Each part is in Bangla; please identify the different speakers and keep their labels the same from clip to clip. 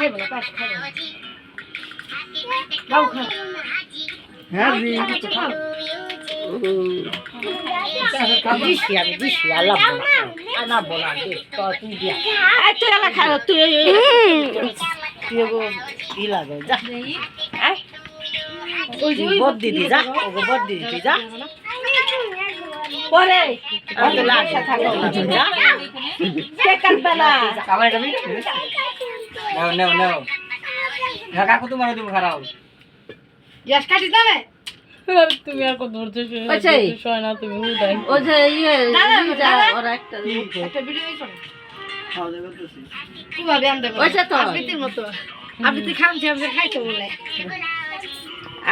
Speaker 1: খাইবো না পাশ খাইবো না দাও খা
Speaker 2: হ্যাঁ জি
Speaker 1: দিছি আমি দিছি আল্লাহ আনা বলা দে তো তুই দিয়া এই তুই এলা খা তুই তুই গো ই লাগে যা এই ওই যে বদ দিদি যা ওগো বদ দিদি যা পরে অত লাগা থাকো যা কে কাটবালা
Speaker 2: কামাই কামি নাও নাও নাও হ্যাঁ কাকু তোমার তুমি খারাও
Speaker 1: গ্যাস কাটি দাও
Speaker 3: তুমি আর কত ধরতে
Speaker 1: আচ্ছা
Speaker 3: শোয় না তুমি উদাই
Speaker 1: ও যে ইয়ে ওরা একটা ভিডিও করে
Speaker 2: খাওয়া দাওয়া করতেছি
Speaker 1: কিভাবে আনতে পারো ওইটা তো আবৃত্তির মতো আবৃত্তি খামছে আমি খাইতে বলে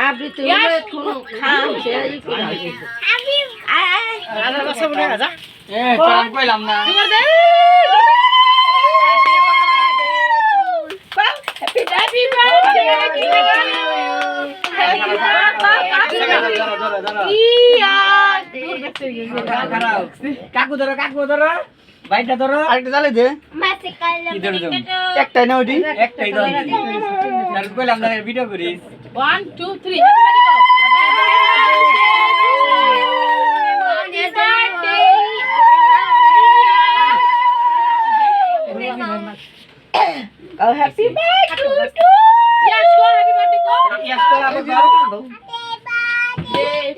Speaker 1: আবৃত্তি বলে কোন খামছে এই করে আমি আরে বাসা বলে যা
Speaker 2: এ কাম কইলাম না
Speaker 1: হ্যাপি বার্থডে
Speaker 2: কাকু ধরো বাইকটা ধরো আরেকটা চালাই দে কি ধরো একটাই না ওটি একটাই ধরো তাহলে কইলাম না ভিডিও করিস
Speaker 3: 1 2 3 everybody go
Speaker 1: Oh, happy birthday to you.
Speaker 3: yes go happy birthday go
Speaker 2: yes ko আমি দাও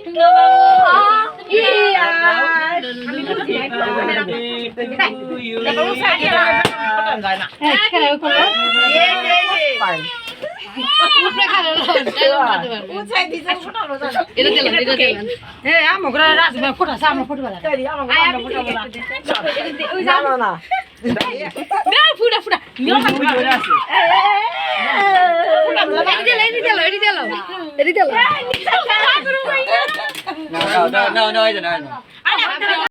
Speaker 3: tunga babu
Speaker 2: No, no, no, no, no, no.